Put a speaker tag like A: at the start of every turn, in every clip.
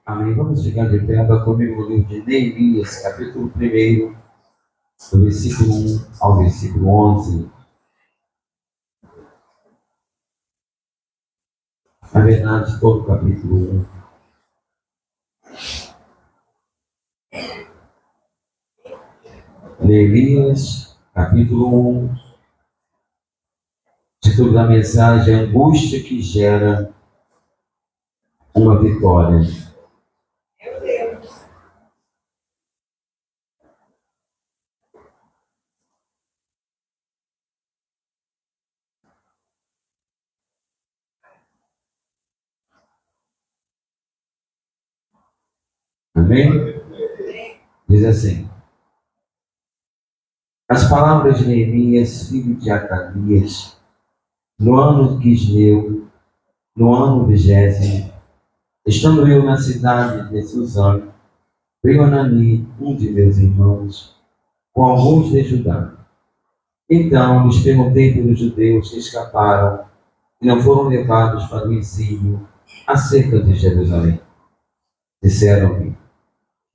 A: Amém. Vamos ficar de pé, abra comigo no livro de Neemias, capítulo 1, do versículo 1 ao versículo 11. Na verdade, todo o capítulo 1. Neemias, capítulo 1, título da mensagem: Angústia que gera uma vitória. Amém? Diz assim: as palavras de Neemias, filho de Acalias, no ano de Quisleu, no ano 20º, estando eu na cidade de Suzano, veio Anani, um de meus irmãos, com alguns de Judá. Então lhes perguntei pelos judeus que escaparam e não foram levados para o exílio acerca de Jerusalém. Disseram-me: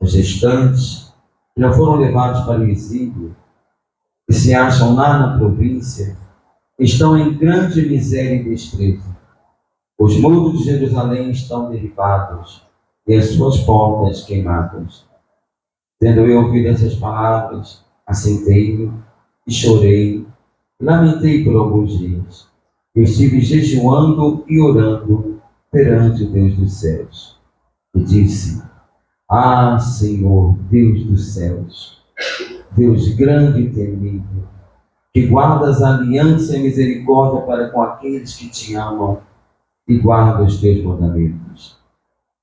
A: os restantes que não foram levados para o exílio e se acham lá na província estão em grande miséria e desprezo. Os muros de Jerusalém estão derribados e as suas portas queimadas. Tendo eu ouvido essas palavras, assentei-me e chorei, e lamentei por alguns dias. Estive jejuando e orando perante o Deus dos céus. E disse: ah, Senhor, Deus dos céus, Deus grande e temível, que guardas a aliança e a misericórdia para com aqueles que te amam e guardam os teus mandamentos.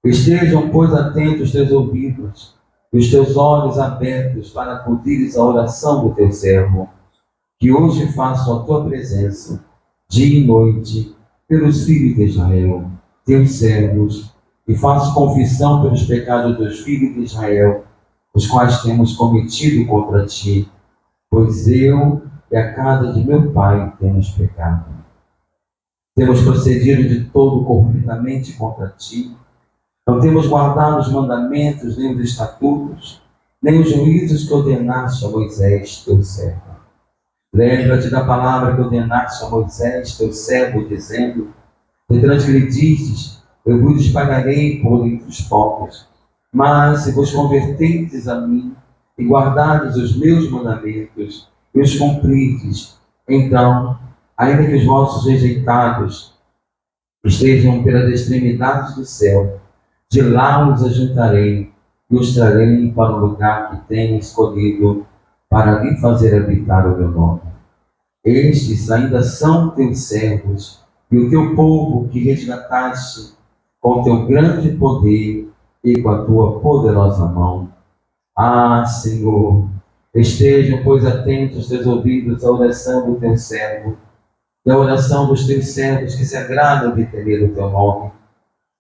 A: Estejam, pois, atentos os teus ouvidos e os teus olhos abertos para acudires à oração do teu servo, que hoje faço a tua presença, dia e noite, pelos filhos de Israel, teus servos, e faço confissão pelos pecados dos filhos de Israel, os quais temos cometido contra ti, pois eu e a casa de meu pai temos pecado. Temos procedido de todo corruptamente contra ti, não temos guardado os mandamentos, nem os estatutos, nem os juízos que ordenaste a Moisés, teu servo. Lembra-te da palavra que ordenaste a Moisés, teu servo, dizendo: se transgredistes, eu vos espalharei por entre os povos. Mas se vos converterdes a mim e guardardes os meus mandamentos e os cumprirdes, então, ainda que os vossos rejeitados estejam pelas extremidades do céu, de lá os ajuntarei e os trarei para o lugar que tenho escolhido para lhe fazer habitar o meu nome. Estes ainda são teus servos e o teu povo que resgataste com teu grande poder e com a tua poderosa mão. Ah, Senhor, estejam, pois, atentos os teus ouvidos à oração do teu servo e à oração dos teus servos que se agradam de temer o teu nome.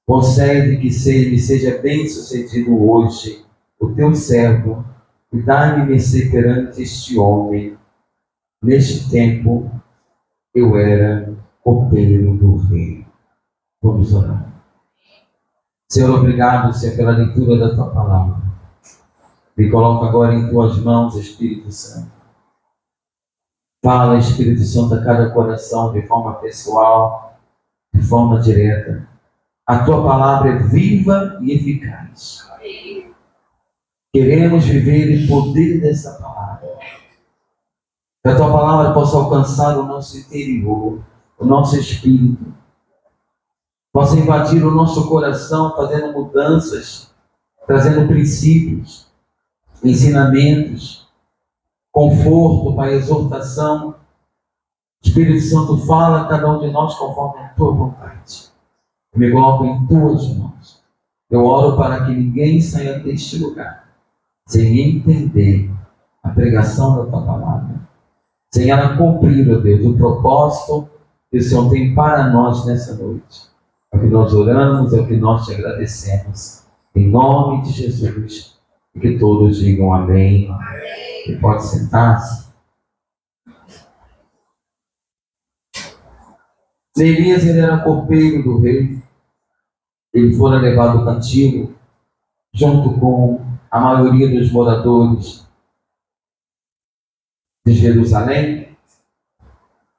A: Concede que me seja bem sucedido hoje o teu servo e dá-me mercê perante este homem. Neste tempo eu era copeiro do rei. Vamos orar. Senhor, obrigado, Senhor, pela leitura da tua palavra. Me coloco agora em tuas mãos, Espírito Santo. Fala, Espírito Santo, a cada coração de forma pessoal, de forma direta. A tua palavra é viva e eficaz. Queremos viver o poder dessa palavra. Que a tua palavra possa alcançar o nosso interior, o nosso espírito. Possa invadir o nosso coração, fazendo mudanças, trazendo princípios, ensinamentos, conforto, Pai, exortação. Espírito Santo, fala a cada um de nós conforme a tua vontade. Eu me coloco em tuas mãos. Eu oro para que ninguém saia deste lugar sem entender a pregação da tua palavra, sem ela cumprir, ó Deus, o propósito que o Senhor tem para nós nessa noite. É o que nós oramos, é o que nós te agradecemos. Em nome de Jesus. E que todos digam amém. E pode sentar-se. Neemias, ele era copeiro do rei. Ele fora levado cativo junto com a maioria dos moradores de Jerusalém.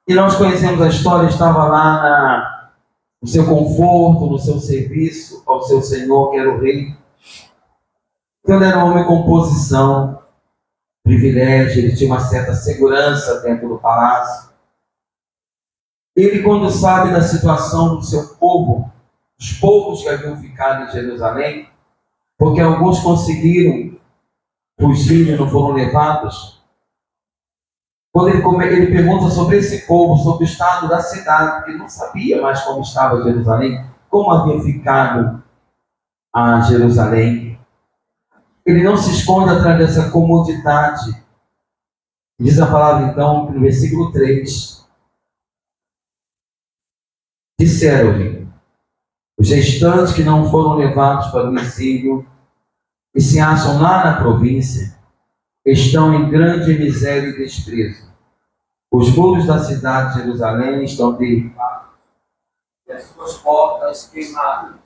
A: E nós conhecemos a história, estava lá no seu conforto, no seu serviço ao seu Senhor, que era o rei. Então ele era um homem com posição, privilégio, ele tinha uma certa segurança dentro do palácio. Ele, quando sabe da situação do seu povo, os poucos que haviam ficado em Jerusalém, porque alguns conseguiram fugir e não foram levados, quando ele pergunta sobre esse povo, sobre o estado da cidade, ele não sabia mais como estava Jerusalém, como havia ficado a Jerusalém. Ele não se esconde atrás dessa comodidade. Diz a palavra então, no versículo 3, disseram-lhe, os restantes que não foram levados para o exílio e se acham lá na província, estão em grande miséria e desprezo. Os muros da cidade de Jerusalém estão derribados e as suas portas queimadas.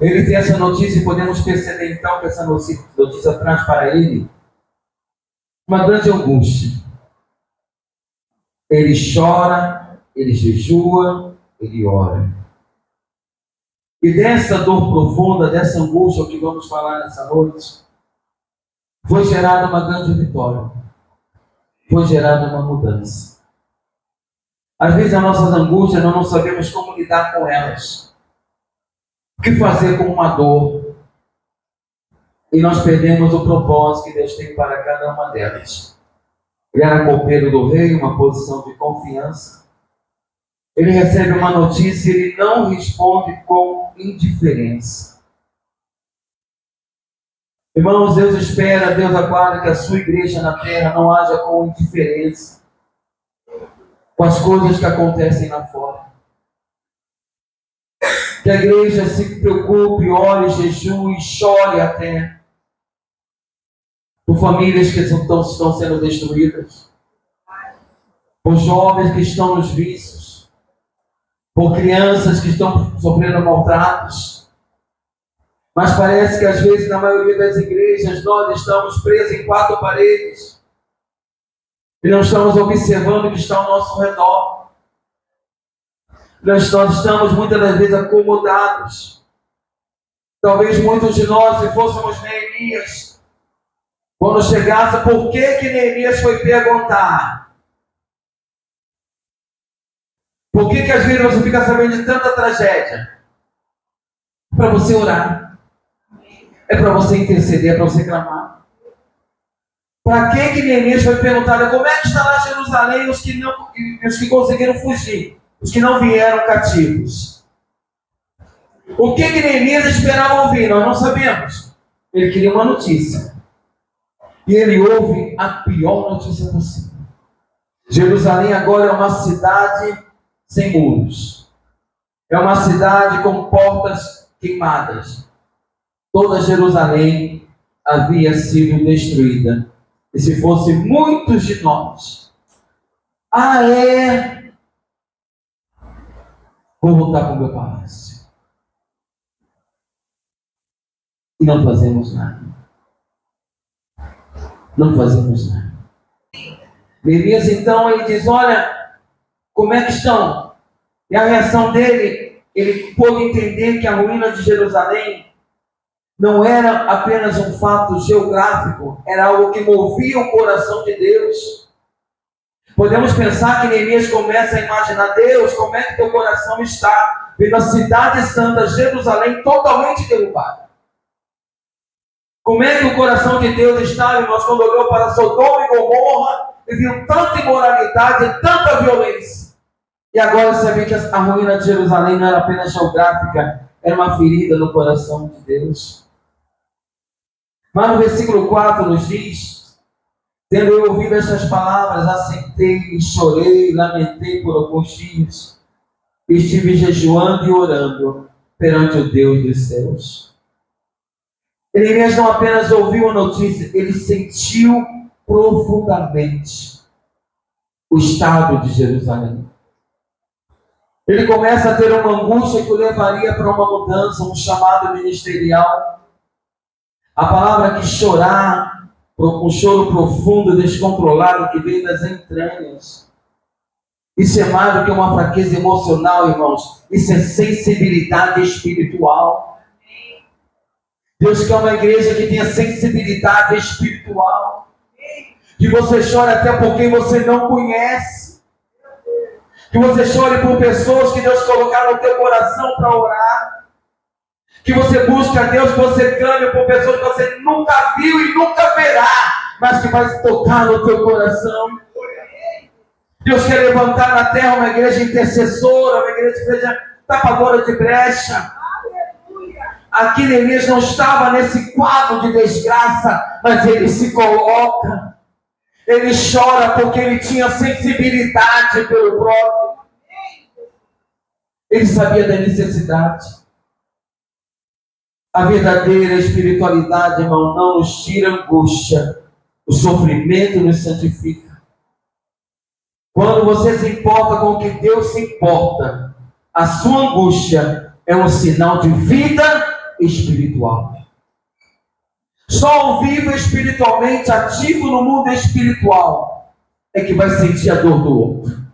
A: Ele tem essa notícia e podemos perceber então que essa notícia traz para ele uma grande angústia. Ele chora, ele jejua, ele ora. E dessa dor profunda, dessa angústia que vamos falar nessa noite, foi gerada uma grande vitória. Foi gerada uma mudança. Às vezes as nossas angústias nós não sabemos como lidar com elas. O que fazer com uma dor? E nós perdemos o propósito que Deus tem para cada uma delas. Ele era copeiro do rei, uma posição de confiança. Ele recebe uma notícia e ele não responde com indiferença. Irmãos, Deus espera, Deus aguarda que a sua igreja na terra não haja com indiferença com as coisas que acontecem lá fora. Que a igreja se preocupe, ore, jejue, chore até por famílias que estão sendo destruídas, por jovens que estão nos vícios, por crianças que estão sofrendo maltratos. Mas parece que às vezes na maioria das igrejas nós estamos presos em quatro paredes e não estamos observando o que está ao nosso redor. Nós estamos muitas das vezes acomodados. Talvez muitos de nós, se fôssemos Neemias, quando chegasse, por que Neemias foi perguntar? Por que às vezes você fica sabendo de tanta tragédia? Para você orar. É para você interceder, é para você clamar. Para que Neemias foi perguntar? Como é que está lá Jerusalém os que conseguiram fugir? Os que não vieram cativos? O que Neemias esperava ouvir? Nós não sabemos. Ele queria uma notícia. E ele ouve a pior notícia possível. Jerusalém agora é uma cidade sem muros. É uma cidade com portas queimadas. Toda Jerusalém havia sido destruída. E se fosse muitos de nós, vou voltar para o meu palácio. E não fazemos nada. Não fazemos nada. Neemias então ele diz, olha, como é que estão? E a reação dele, ele pôde entender que a ruína de Jerusalém não era apenas um fato geográfico, era algo que movia o coração de Deus. Podemos pensar que Neemias começa a imaginar, Deus, como é que teu coração está vendo a cidade santa, Jerusalém, totalmente derrubada? Como é que o coração de Deus está, irmãos, quando olhou para Sodoma e Gomorra e viu tanta imoralidade, tanta violência? E agora você vê que a ruína de Jerusalém não era apenas geográfica, era uma ferida no coração de Deus. Mas no versículo 4 nos diz, tendo eu ouvido estas palavras, assentei e chorei, lamentei por alguns dias, e estive jejuando e orando perante o Deus dos céus. Neemias não apenas ouviu a notícia, ele sentiu profundamente o estado de Jerusalém. Ele começa a ter uma angústia que o levaria para uma mudança, um chamado ministerial. A palavra que chorar, um choro profundo, descontrolado, que vem das entranhas. Isso é mais do que uma fraqueza emocional, irmãos. Isso é sensibilidade espiritual. Deus quer uma igreja que tenha sensibilidade espiritual. Que você chore até por quem você não conhece. Que você chore por pessoas que Deus colocar no teu coração para orar. Que você busque a Deus, que você clame por pessoas que você nunca viu e nunca verá, mas que vai tocar no teu coração. Deus quer levantar na terra uma igreja intercessora, uma igreja tapadora de brecha. Aqui Neemias não estava nesse quadro de desgraça, mas ele se coloca. Ele chora porque ele tinha sensibilidade pelo próximo. Ele sabia da necessidade. A verdadeira espiritualidade, irmão, não nos tira angústia. O sofrimento nos santifica. Quando você se importa com o que Deus se importa, a sua angústia é um sinal de vida espiritual. Só o vivo espiritualmente ativo no mundo espiritual é que vai sentir a dor do outro.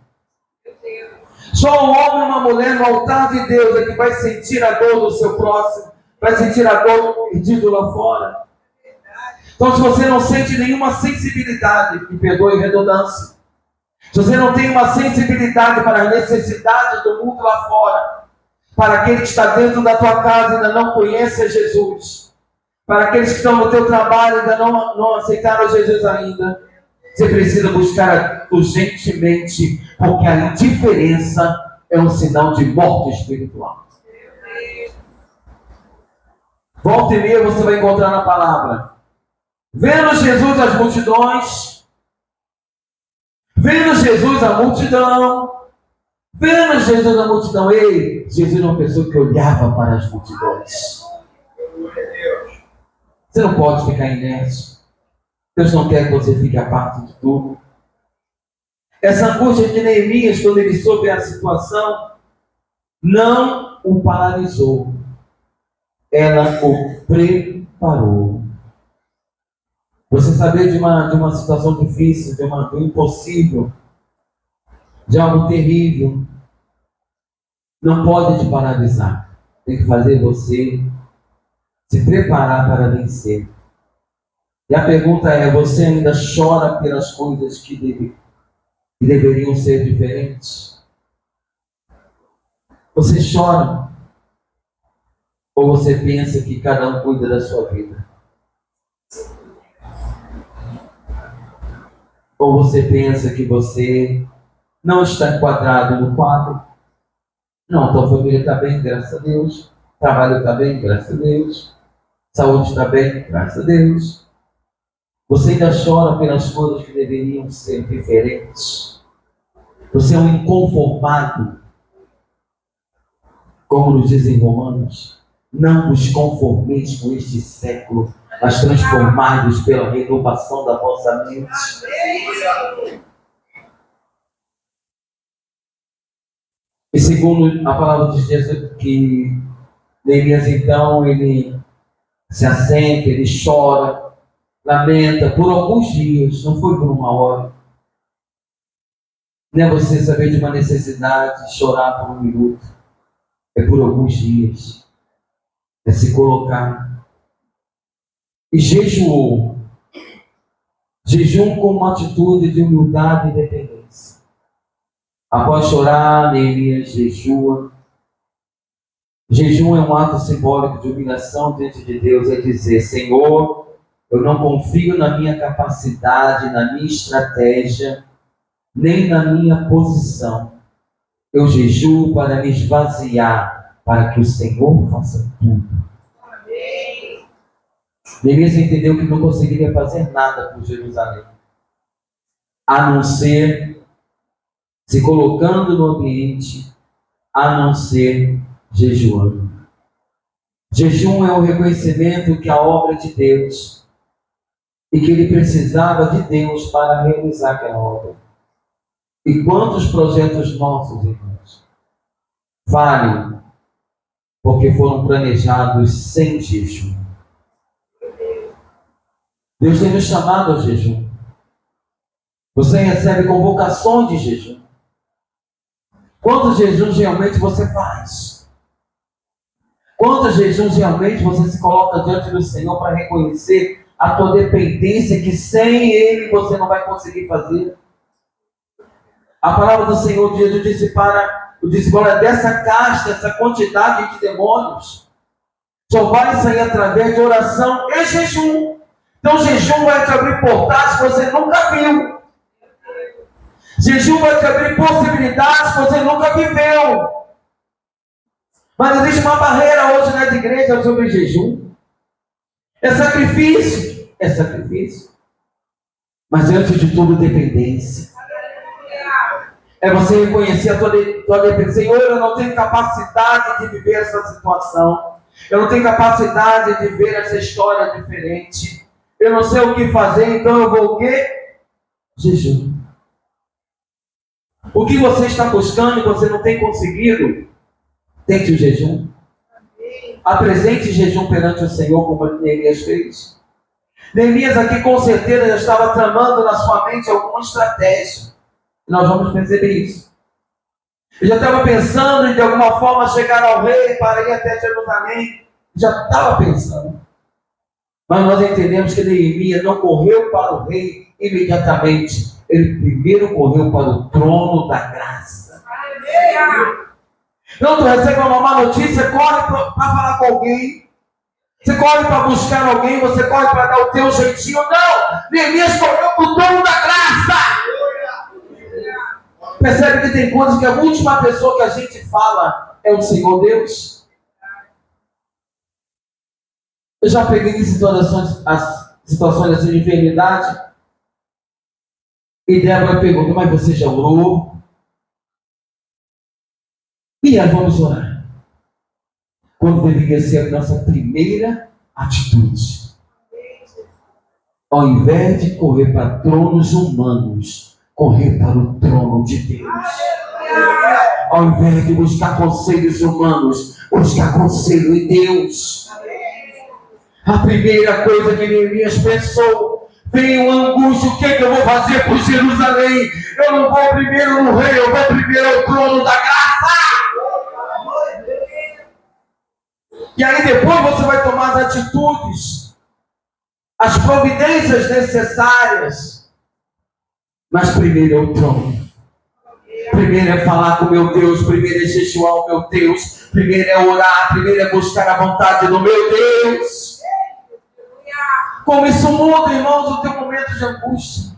A: Só um homem e uma mulher no altar de Deus é que vai sentir a dor do seu próximo, vai sentir a dor do perdido lá fora. Então, se você não sente nenhuma sensibilidade, me perdoe a redundância, se você não tem uma sensibilidade para as necessidades do mundo lá fora, para aquele que está dentro da tua casa e ainda não conhece a Jesus, para aqueles que estão no teu trabalho e ainda não aceitaram Jesus ainda, você precisa buscar urgentemente, porque a indiferença é um sinal de morte espiritual. Volta e meia você vai encontrar na palavra. Vendo Jesus as multidões, vendo Jesus a multidão, vendo Jesus a multidão, ei, Jesus era uma pessoa que olhava para as multidões. Você não pode ficar inerte. Deus não quer que você fique a parte de tudo. Essa angústia de Neemias, quando ele soube a situação, não o paralisou. Ela o preparou. Você saber de uma situação difícil, de um impossível, de algo terrível, não pode te paralisar. Tem que fazer você se preparar para vencer. E a pergunta é, você ainda chora pelas coisas que deveriam ser diferentes? Você chora? Ou você pensa que cada um cuida da sua vida? Ou você pensa que você não está enquadrado no quadro? Não, tua família está bem, graças a Deus. Trabalho está bem, graças a Deus. Saúde está bem, graças a Deus. Você ainda chora pelas coisas que deveriam ser diferentes. Você é um inconformado. Como nos dizem Romanos, não vos conformeis com este século, mas transformai-vos pela renovação da vossa mente. E segundo a palavra de Jesus, que Neemias então, ele se assenta, ele chora, lamenta por alguns dias, não foi por uma hora. Não é você saber de uma necessidade, chorar por um minuto, é por alguns dias, é se colocar. E jejuou, jejum com uma atitude de humildade e dependência. Após chorar, Neemias jejua. Jejum é um ato simbólico de humilhação diante de Deus, é dizer, Senhor, eu não confio na minha capacidade, na minha estratégia, nem na minha posição. Eu jejuo para me esvaziar, para que o Senhor faça tudo. Neemias entendeu que não conseguiria fazer nada por Jerusalém, a não ser se colocando no ambiente, a não ser jejuando. Jejum é o reconhecimento que a obra é de Deus e que ele precisava de Deus para realizar aquela obra. E quantos projetos nossos, irmãos, falhem, porque foram planejados sem jejum. Deus tem nos chamado ao jejum. Você recebe convocações de jejum. Quantos jejuns realmente você faz? Quantos jejuns realmente você se coloca diante do Senhor para reconhecer a tua dependência, que sem Ele você não vai conseguir fazer? A palavra do Senhor disse para o discípulo: dessa casta, essa quantidade de demônios, só vai sair através de oração e jejum. Então jejum vai te abrir portais que você nunca viu. Jejum vai te abrir possibilidades que você nunca viveu. Mas existe uma barreira hoje nas igrejas sobre jejum. É sacrifício. É sacrifício. Mas antes de tudo, dependência. É você reconhecer a tua dependência. Senhor, eu não tenho capacidade de viver essa situação. Eu não tenho capacidade de ver essa história diferente. Eu não sei o que fazer, então eu vou o quê? Jejum. O que você está buscando e você não tem conseguido, tente o jejum. Apresente jejum perante o Senhor, como Neemias fez. Neemias aqui com certeza já estava tramando na sua mente alguma estratégia. E nós vamos perceber isso. Ele já estava pensando em de alguma forma chegar ao rei para ir até Jerusalém. Já estava pensando. Mas nós entendemos que Neemias não correu para o rei imediatamente. Ele primeiro correu para o trono da graça. Não, tu recebe uma má notícia, corre para falar com alguém. Você corre para buscar alguém, você corre para dar o teu jeitinho. Não! Neemias correu para o trono da graça. Percebe que tem coisas que a última pessoa que a gente fala é o Senhor Deus? Eu já peguei em situações assim de enfermidade. E Débora pergunta: mas você já orou? E aí vamos orar. Quando deveria ser a nossa primeira atitude. Ao invés de correr para tronos humanos, correr para o trono de Deus. Ao invés de buscar conselhos humanos, buscar conselho em Deus. A primeira coisa que Neemias pensou: veio a angústia, o que é que eu vou fazer por Jerusalém? Eu não vou primeiro no rei, eu vou primeiro ao trono da graça. E aí depois você vai tomar as atitudes, as providências necessárias. Mas primeiro é o trono. Primeiro é falar com meu Deus, primeiro é jejuar o meu Deus, primeiro é orar, primeiro é buscar a vontade do meu Deus. Como isso muda, irmãos, o teu momento de angústia.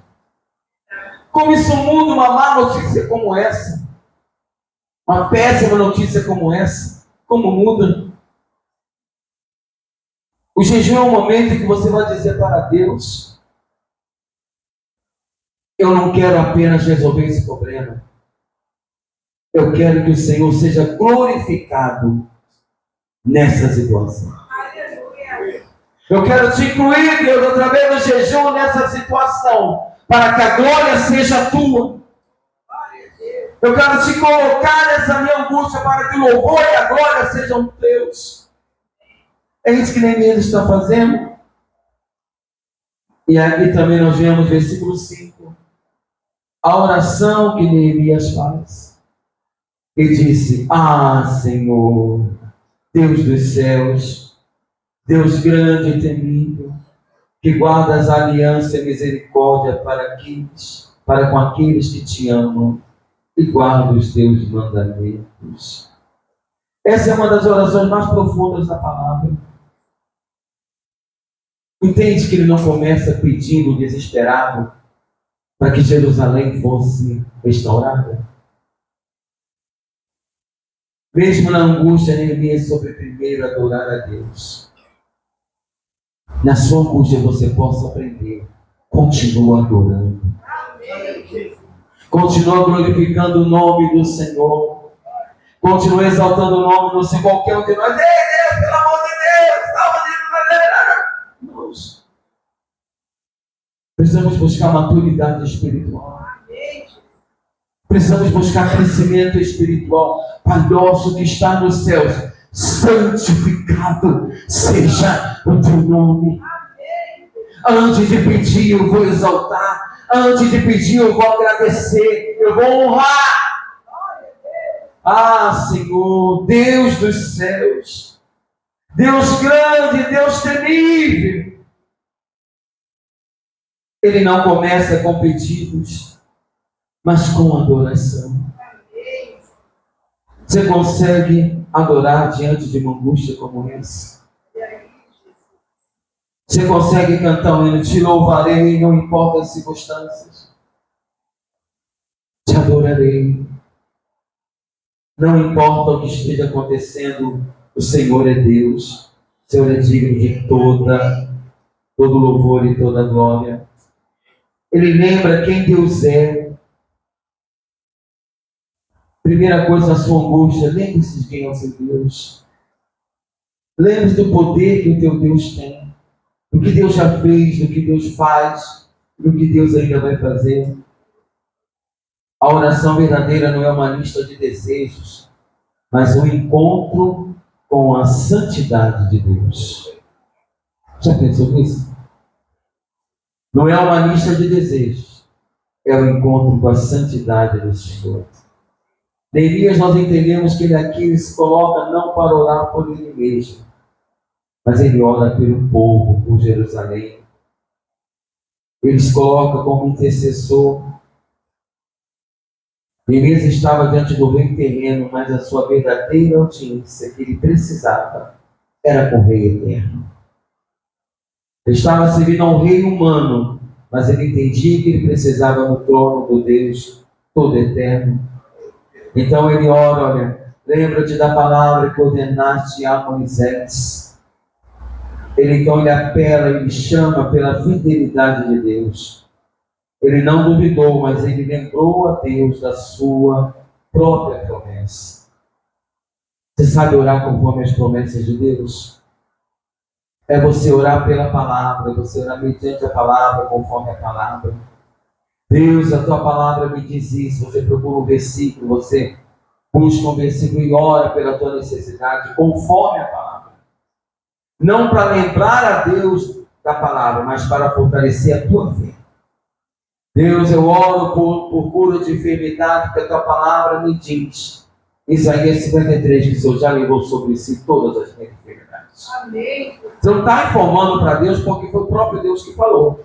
A: Como isso muda uma má notícia como essa. Uma péssima notícia como essa. Como muda. O jejum é um momento em que você vai dizer para Deus: eu não quero apenas resolver esse problema. Eu quero que o Senhor seja glorificado nessa situação. Eu quero te incluir, Deus, através do jejum nessa situação, para que a glória seja tua. Eu quero te colocar nessa minha angústia, para que o louvor e a glória sejam teus. É isso que Neemias está fazendo. E aqui também nós vemos versículo 5. A oração que Neemias faz. Ele disse: ah, Senhor, Deus dos céus, Deus grande e temível, que guardas a aliança e misericórdia para com aqueles que te amam e guardam os teus mandamentos. Essa é uma das orações mais profundas da palavra. Entende que ele não começa pedindo desesperado para que Jerusalém fosse restaurada? Mesmo na angústia, Neemias soube primeiro adorar a Deus. Na sua angústia você possa aprender. Continua adorando. Continua glorificando o nome do Senhor. Continua exaltando o nome do Senhor. Qualquer um de nós: ei Deus, pelo amor de Deus, salva de Deus. Precisamos buscar maturidade espiritual. Precisamos buscar crescimento espiritual. Pai nosso que está nos céus, santificado seja o teu nome. Antes de pedir, eu vou exaltar. Antes de pedir, eu vou agradecer. Eu vou honrar. Ah, Senhor, Deus dos céus, Deus grande, Deus temível. Ele não começa com pedidos, mas com adoração. Você consegue adorar diante de uma angústia como essa? Você consegue cantar um hino, te louvarei, não importa as circunstâncias. Te adorarei. Não importa o que esteja acontecendo, o Senhor é Deus. O Senhor é digno de todo louvor e toda glória. Ele lembra quem Deus é. Primeira coisa, a sua angústia, lembre-se de quem é o seu Deus. Lembre-se do poder que o teu Deus tem. Do que Deus já fez, do que Deus faz, do que Deus ainda vai fazer. A oração verdadeira não é uma lista de desejos, mas um encontro com a santidade de Deus. Já pensou nisso? Não é uma lista de desejos, é o encontro com a santidade do Senhor. Neemias, nós entendemos que ele aqui se coloca não para orar por ele mesmo, mas ele ora pelo povo, por Jerusalém. Ele se coloca como intercessor. Neemias estava diante do rei terreno, mas a sua verdadeira audiência que ele precisava era com o rei eterno. Ele estava servindo a um rei humano, mas ele entendia que ele precisava no trono do Deus todo eterno. Então ele ora, olha, lembra-te da palavra que ordenaste a Moisés. Ele apela, ele chama pela fidelidade de Deus. Ele não duvidou, mas ele lembrou a Deus da sua própria promessa. Você sabe orar conforme as promessas de Deus? É você orar pela palavra, é você orar mediante a palavra, conforme a palavra. Deus, a tua palavra me diz isso. Você procura um versículo, você busca um versículo e ora pela tua necessidade, conforme a palavra. Não para lembrar a Deus da palavra, mas para fortalecer a tua fé. Deus, eu oro por cura de enfermidade, porque a tua palavra me diz, Isaías 53, que o Senhor já levou sobre si todas as minhas enfermidades. Amém. Você não está informando para Deus porque foi o próprio Deus que falou.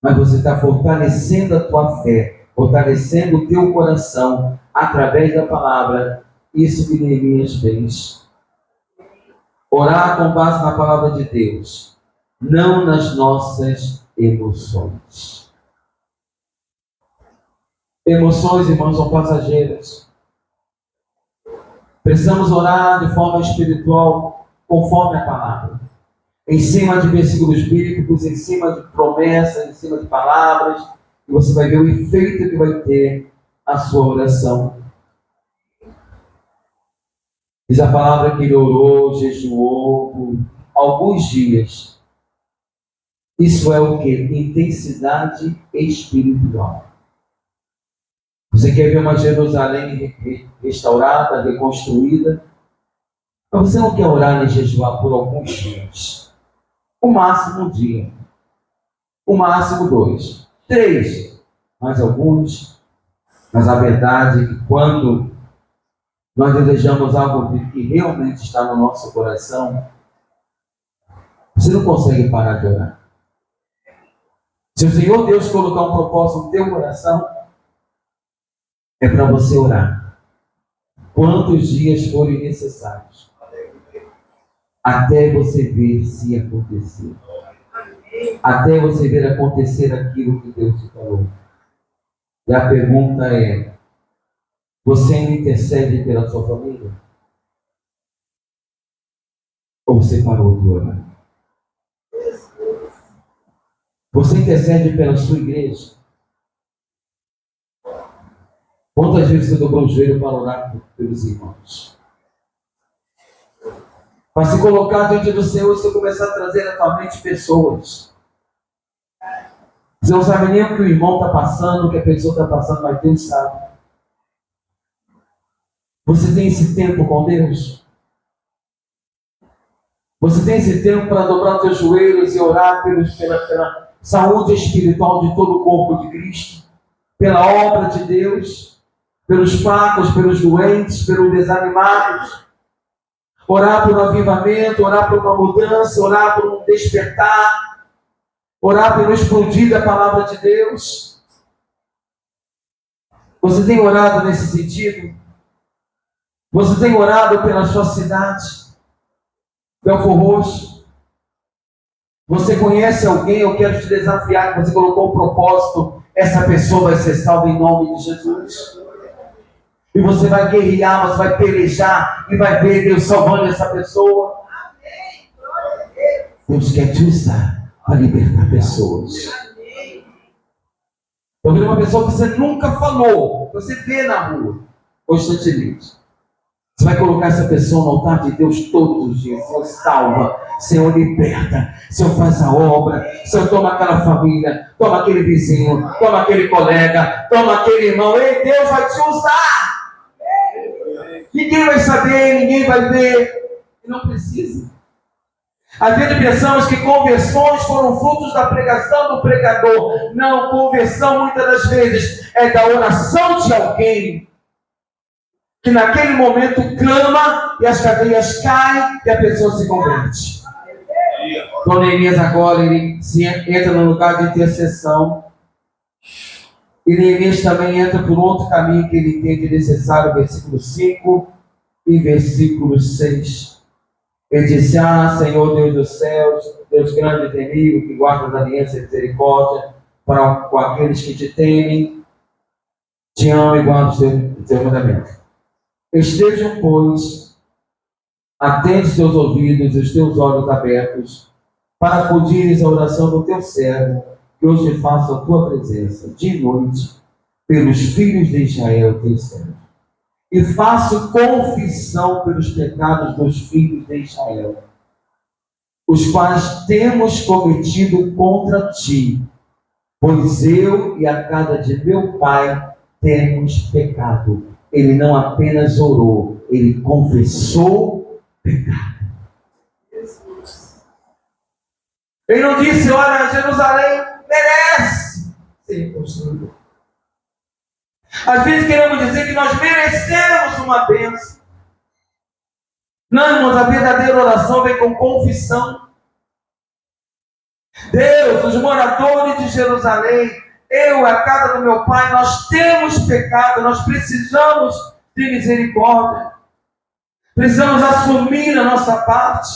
A: Mas você está fortalecendo a tua fé, fortalecendo o teu coração através da palavra. Isso que Neemias fez. Orar com base na palavra de Deus, não nas nossas emoções. Emoções, irmãos, são passageiras. Precisamos orar de forma espiritual, conforme a palavra. Em cima de versículos bíblicos, em cima de promessas, em cima de palavras, e você vai ver o efeito que vai ter a sua oração. Diz a palavra que ele orou, jejuou por alguns dias. Isso é o que? Intensidade espiritual. Você quer ver uma Jerusalém restaurada, reconstruída? Mas você não quer orar e jejuar por alguns dias. O máximo um dia. O máximo 2. 3. Mais alguns. Mas a verdade é que quando nós desejamos algo que realmente está no nosso coração, você não consegue parar de orar. Se o Senhor Deus colocar um propósito no teu coração, é para você orar. Quantos dias forem necessários, até você ver se acontecer. Até você ver acontecer aquilo que Deus te falou. E a pergunta é: você ainda intercede pela sua família? Ou você parou de orar? Você intercede pela sua igreja? Quantas vezes você dobrou o joelho para orar pelos irmãos? Para se colocar diante do Senhor, você começar a trazer na tua mente pessoas. Você não sabe nem o que o irmão está passando, o que a pessoa está passando, mas Deus sabe. Você tem esse tempo com Deus? Você tem esse tempo para dobrar os teus joelhos e orar pela saúde espiritual de todo o corpo de Cristo? Pela obra de Deus? Pelos fracos, pelos doentes, pelos desanimados? Orar por um avivamento, orar por uma mudança, orar por um despertar, orar pelo explodir da palavra de Deus. Você tem orado nesse sentido? Você tem orado pela sua cidade, Belfor Roxo? Você conhece alguém? Eu quero te desafiar, que você colocou um propósito, essa pessoa vai ser salva em nome de Jesus. E você vai guerrear, você vai pelejar e vai ver Deus salvando essa pessoa. Deus quer te usar para libertar pessoas. Eu vi uma pessoa que você nunca falou, você vê na rua, constantemente. Você vai colocar essa pessoa no altar de Deus todos os dias. Senhor, salva, Senhor, liberta, Senhor, faz a obra, Senhor, toma aquela família, toma aquele vizinho, toma aquele colega, toma aquele irmão. Ei, Deus vai te usar. Ninguém vai saber, ninguém vai ver, e não precisa. Às vezes pensamos que conversões foram frutos da pregação do pregador. Não, conversão muitas das vezes é da oração de alguém que naquele momento clama e as cadeias caem e a pessoa se converte. Então Neemias agora ele entra no lugar de intercessão. E Neemias também entra por outro caminho que ele entende necessário, versículo 5 e versículo 6. Ele disse: Senhor Deus dos céus, Deus grande e temível, que guarda as alianças e misericórdia com aqueles que te temem, te amam e guardam os teus mandamentos. Estejam, pois, atentos os teus ouvidos e os teus olhos abertos, para acudires à oração do teu servo, que hoje faço a tua presença, de noite, pelos filhos de Israel, teus servos. E faço confissão pelos pecados dos filhos de Israel, os quais temos cometido contra ti, pois eu e a casa de meu pai temos pecado. Ele não apenas orou, ele confessou pecado. Ele não disse: olha, Jerusalém merece ser construído. Às vezes queremos dizer que nós merecemos uma bênção. Não, irmãos, a verdadeira oração vem com confissão. Deus, os moradores de Jerusalém, eu, a casa do meu pai, nós temos pecado, nós precisamos de misericórdia. Precisamos assumir a nossa parte.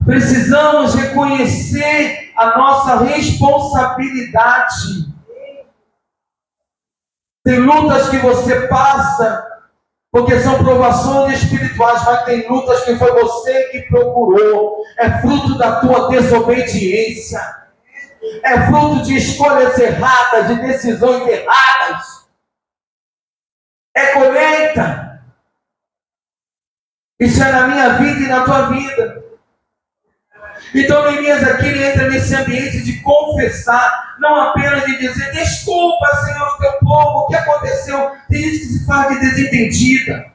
A: Precisamos reconhecer a nossa responsabilidade. Tem lutas que você passa porque são provações espirituais, mas tem lutas que foi você que procurou. É fruto da tua desobediência. É fruto de escolhas erradas, de decisões erradas. É colheita. Isso é na minha vida e na tua vida. Então Neemias aqui ele entra nesse ambiente de confessar, não apenas de dizer: desculpa, Senhor, o teu povo, o que aconteceu? Tem gente que se faz de desentendida.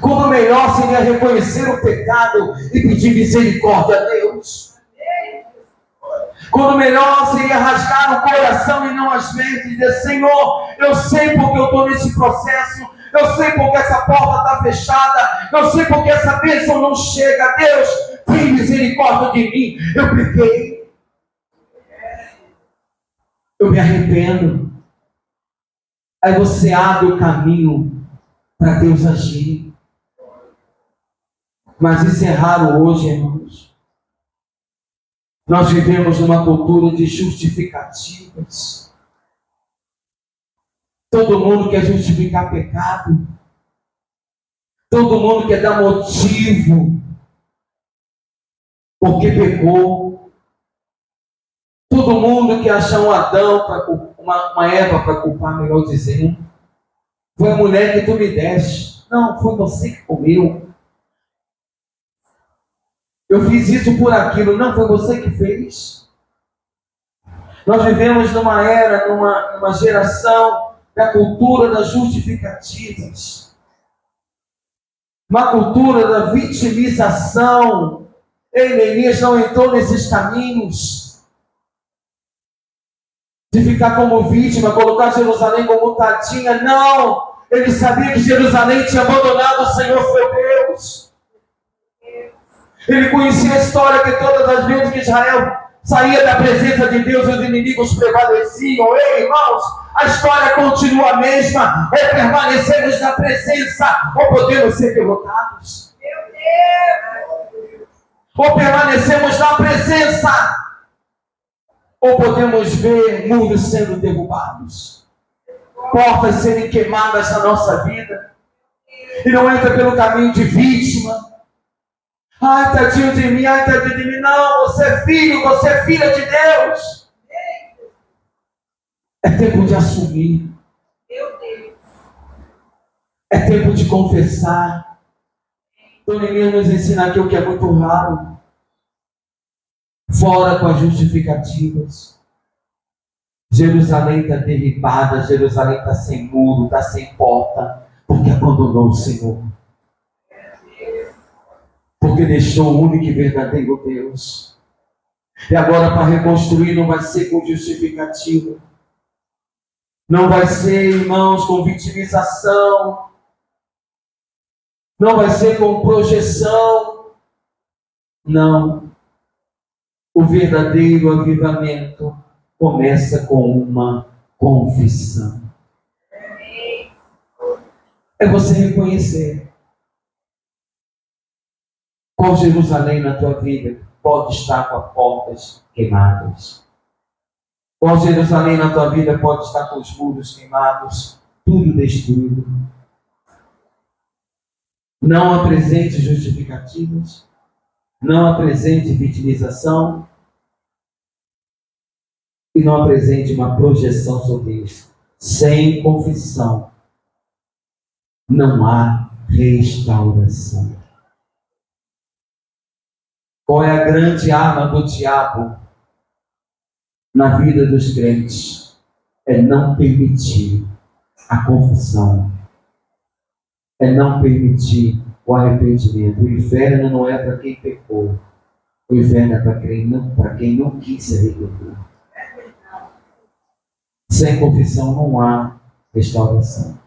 A: Como melhor seria reconhecer o pecado e pedir misericórdia a Deus. Quando melhor seria rasgar o coração e não as mentes e dizer: Senhor, eu sei porque eu estou nesse processo, eu sei porque essa porta está fechada, eu sei porque essa bênção não chega. Deus, tem misericórdia de mim, eu pequei, eu me arrependo. Aí você abre o caminho para Deus agir. Mas isso é raro hoje, irmãos. Nós vivemos numa cultura de justificativas. Todo mundo quer justificar pecado. Todo mundo quer dar motivo porque pecou. Todo mundo quer achar um Adão, uma Eva para culpar, melhor dizendo. Foi a mulher que tu me deste. Não, foi você que comeu. Eu fiz isso por aquilo. Não, foi você que fez. Nós vivemos numa era, numa geração da cultura das justificativas, uma cultura da vitimização. Neemias não entrou nesses caminhos de ficar como vítima, colocar Jerusalém como tadinha. Não! Ele sabia que Jerusalém tinha abandonado o Senhor seu Deus. Ele conhecia a história que todas as vezes que Israel saía da presença de Deus, os inimigos prevaleciam. Ei, irmãos, a história continua a mesma. Ou permanecemos na presença, ou podemos ser derrotados. Meu Deus! Ou permanecemos na presença, ou podemos ver muros sendo derrubados, portas serem queimadas na nossa vida. E não entra pelo caminho de vítima. Ai, tadinho de mim, ai, tadinho de mim. Não, você é filho, você é filha de Deus. É tempo de assumir. Meu Deus. É tempo de confessar. Então, Neemias nos ensina aqui o que é muito raro. Fora com as justificativas. Jerusalém está derribada, Jerusalém está sem muro, está sem porta, porque abandonou o Senhor. Porque deixou o único e verdadeiro Deus. E agora, para reconstruir, não vai ser com justificativa. Não vai ser, irmãos, com vitimização. Não vai ser com projeção. Não. O verdadeiro avivamento começa com uma confissão. É você reconhecer qual Jerusalém na tua vida pode estar com as portas queimadas. Qual Jerusalém na tua vida pode estar com os muros queimados, tudo destruído. Não apresente justificativas, não apresente vitimização e não apresente uma projeção sobre isso. Sem confissão não há restauração. Qual é a grande arma do diabo na vida dos crentes? É não permitir a confissão. É não permitir o arrependimento. O inferno não é para quem pecou. O inferno é para quem não quis se arrepender. Sem confissão não há restauração.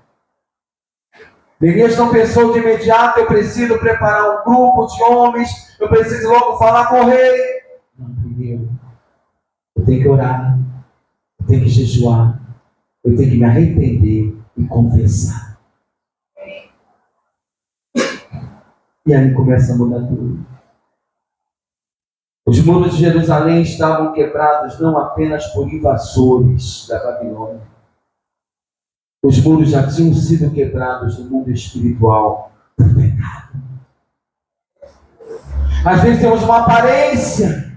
A: Neemias não pensou de imediato: eu preciso preparar um grupo de homens, eu preciso logo falar com o rei. Não, primeiro, eu tenho que orar, eu tenho que jejuar, eu tenho que me arrepender e confessar. E aí começa a mudar tudo. Os muros de Jerusalém estavam quebrados não apenas por invasores da Babilônia. Os muros já tinham sido quebrados no mundo espiritual por pecado. Às vezes temos uma aparência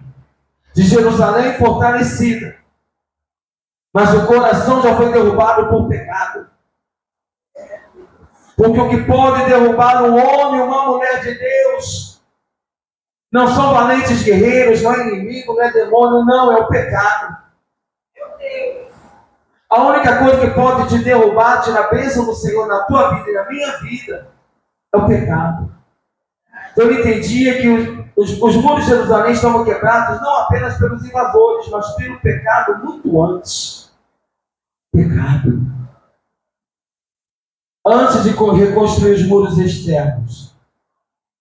A: de Jerusalém fortalecida, mas o coração já foi derrubado por pecado. Porque o que pode derrubar um homem, uma mulher de Deus, não são valentes guerreiros, não é inimigo, não é demônio, não, é o pecado. Meu Deus. A única coisa que pode te derrubar, tirar a bênção do Senhor na tua vida e na minha vida, é o pecado. Eu entendia que os muros de Jerusalém estavam quebrados não apenas pelos invasores, mas pelo pecado muito antes. Pecado. Antes de reconstruir os muros externos,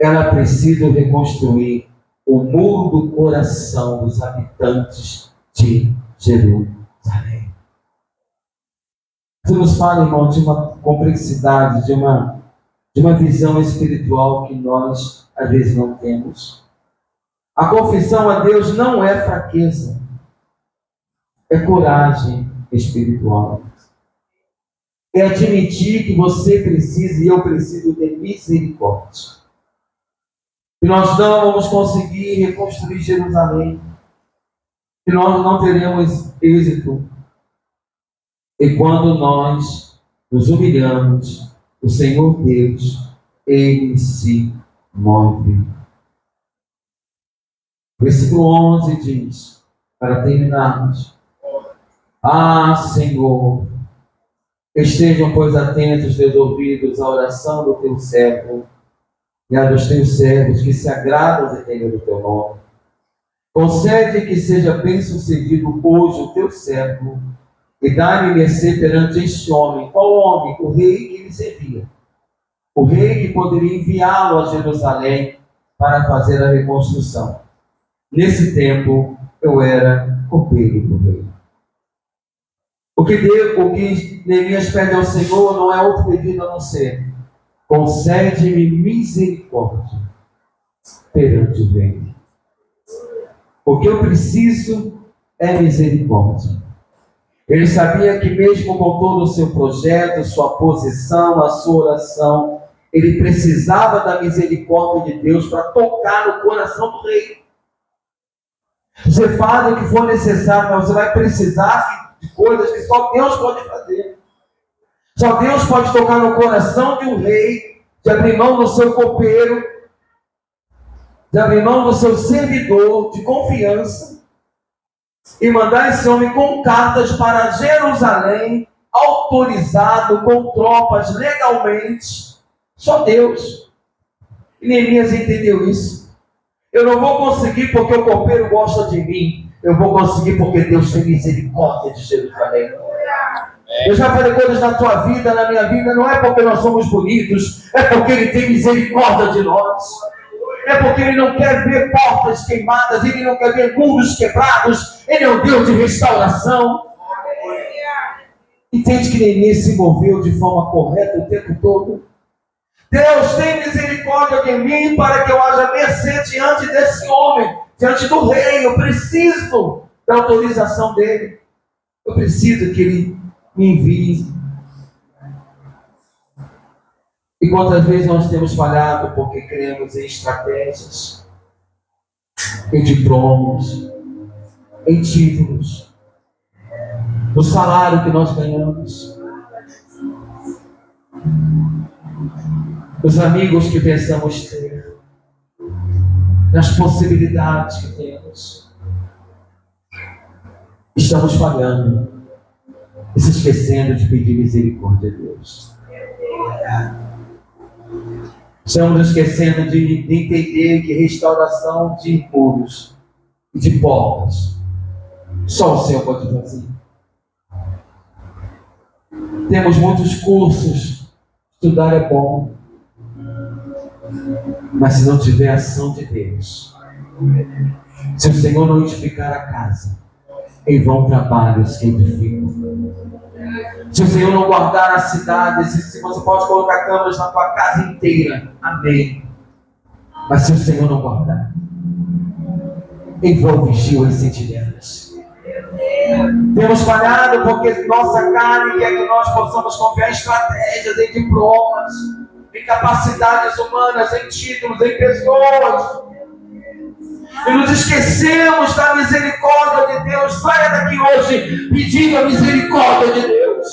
A: era preciso reconstruir o muro do coração dos habitantes de Jerusalém. Isso nos fala, irmão, de uma complexidade, de uma visão espiritual que nós, às vezes, não temos. A confissão a Deus não é fraqueza, é coragem espiritual. É admitir que você precisa e eu preciso de misericórdia. Que nós não vamos conseguir reconstruir Jerusalém. Que nós não teremos êxito. E quando nós nos humilhamos, o Senhor Deus, Ele se move. Versículo 11 diz, para terminarmos: Ah, Senhor, Estejam, pois, atentos teus ouvidos à oração do teu servo e a dos teus servos que se agradam de temer o teu nome. Concede que seja bem-sucedido hoje o teu servo e dá-me mercê perante este homem. Qual homem? O rei que lhe servia. O rei que poderia enviá-lo a Jerusalém para fazer a reconstrução. Nesse tempo, eu era copeiro do rei. O que Neemias pede ao Senhor não é outro pedido a não ser: concede-me misericórdia perante o rei. O que eu preciso é misericórdia. Ele sabia que mesmo com todo o seu projeto, sua posição, a sua oração, ele precisava da misericórdia de Deus para tocar no coração do rei. Você faz o que for necessário, mas você vai precisar de coisas que só Deus pode fazer. Só Deus pode tocar no coração de um rei, de abrir mão do seu copeiro, de abrir mão do seu servidor de confiança e mandar esse homem com cartas para Jerusalém, autorizado, com tropas, legalmente. Só Deus. E Neemias entendeu isso. Eu não vou conseguir porque o copeiro gosta de mim. Eu vou conseguir porque Deus tem misericórdia de Jerusalém. Eu já falei coisas na tua vida, na minha vida, não é porque nós somos bonitos, é porque Ele tem misericórdia de nós. É porque Ele não quer ver portas queimadas, Ele não quer ver muros quebrados, Ele é um Deus de restauração. Entende que Neemias se moveu de forma correta o tempo todo? Deus tem misericórdia de mim para que eu haja mercê diante desse homem, diante do rei. Eu preciso da autorização dele. Eu preciso que ele me envie. E quantas vezes nós temos falhado porque cremos em estratégias, em diplomas, em títulos, no salário que nós ganhamos, os amigos que pensamos ter, nas possibilidades que temos. Estamos falhando e se esquecendo de pedir misericórdia a Deus. Estamos nos esquecendo de entender que restauração de muros e de portas só o Senhor pode fazer. Temos muitos cursos, estudar é bom, mas se não tiver ação de Deus, se o Senhor não edificar a casa, em vão trabalhos que edificam. Se o Senhor não guardar a cidade, se você pode colocar câmeras na tua casa inteira, amém. Mas se o Senhor não guardar, em vão vigiam as sentinelas. Temos falhado porque nossa carne quer que nós possamos confiar em estratégias, em diplomas, em capacidades humanas, em títulos, em pessoas. E nos esquecemos da misericórdia de Deus. Saia daqui hoje pedindo a misericórdia de Deus.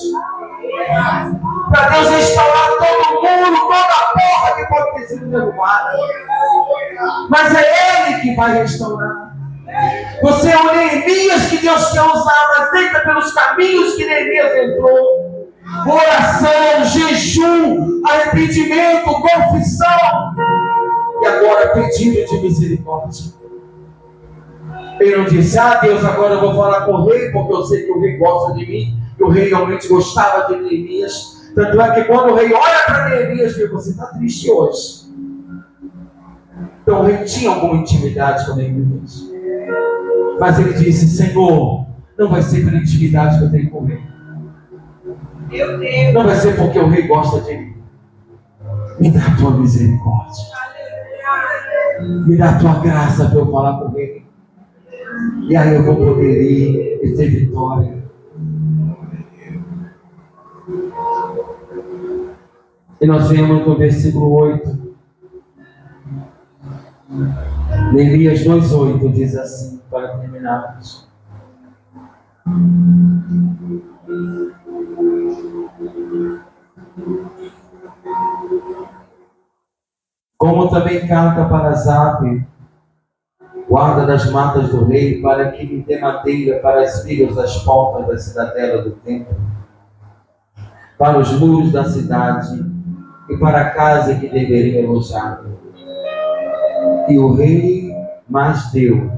A: Para Deus restaurar todo muro, toda a porta que pode ter sido derrubada. Mas é Ele que vai restaurar. Você é o Neemias que Deus quer usar, mas entra pelos caminhos que Neemias entrou. Oração, jejum, arrependimento, confissão. E agora pedido de misericórdia. Ele não disse: Deus, agora eu vou falar com o rei, porque eu sei que o rei gosta de mim. E o rei realmente gostava de Neemias. Tanto é que quando o rei olha para Neemias, diz: você está triste hoje. Então o rei tinha alguma intimidade com Neemias. Mas ele disse: Senhor, não vai ser pela intimidade que eu tenho com o rei. Não vai ser porque o rei gosta de mim. Me dá a tua misericórdia. Me dá a tua graça para eu falar com o rei. E aí eu vou poder ir e ter vitória. E nós vemos no versículo 8. Neemias 2:8 diz assim, para terminarmos: como também carta para Asaf, guarda das matas do rei, para que me dê madeira para as vigas das portas da cidadela do templo. para os muros da cidade e para a casa que deveria elogiar. E o rei mais deu,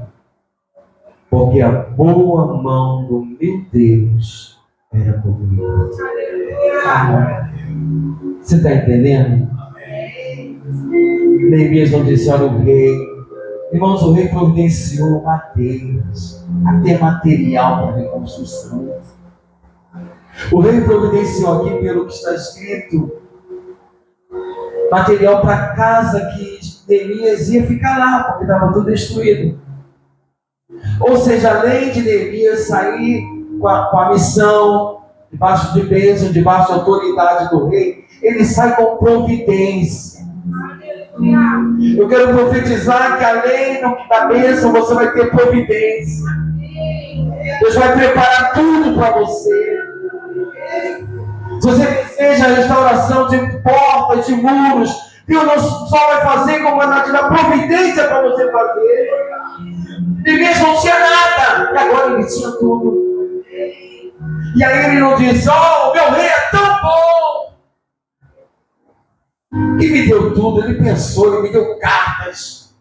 A: porque a boa mão do meu Deus era comigo. Você está entendendo? Neemias não disse: olha, o rei. Irmãos, o rei providenciou madeiras, até material para reconstrução. O rei providenciou aqui, pelo que está escrito, material para a casa que Neemias ia ficar lá, porque estava tudo destruído. Ou seja, além de Neemias sair com a missão, debaixo de bênção, debaixo da autoridade do rei, ele sai com providência. Eu quero profetizar que além da bênção, você vai ter providência. Deus vai preparar tudo para você. Se você deseja a restauração de portas, de muros, Deus não só vai fazer, como vai te dar providência para você fazer. Neemias não tinha nada, e agora ele tinha tudo. E aí ele não diz: oh, o meu rei é tão bom, que me deu tudo. Ele pensou, ele me deu cartas,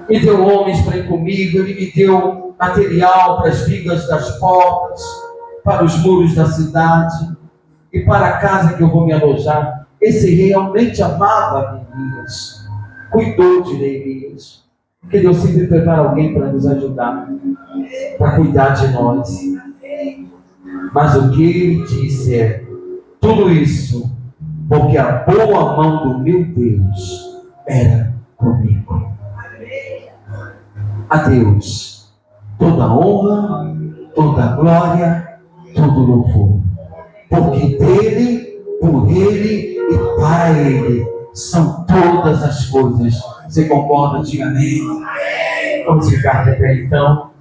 A: me deu homens para ir comigo, ele me deu material para as vigas das portas, para os muros da cidade e para a casa que eu vou me alojar. Esse rei realmente amava Neemias, cuidou de Neemias, porque Deus sempre prepara alguém para nos ajudar, para cuidar de nós. Mas o que ele disse é: tudo isso porque a boa mão do meu Deus era comigo. A Deus toda honra, toda glória, todo louvor, porque dele, por ele e para ele são todas as coisas. Você concorda? Diga amém. Vamos ficar de pé então.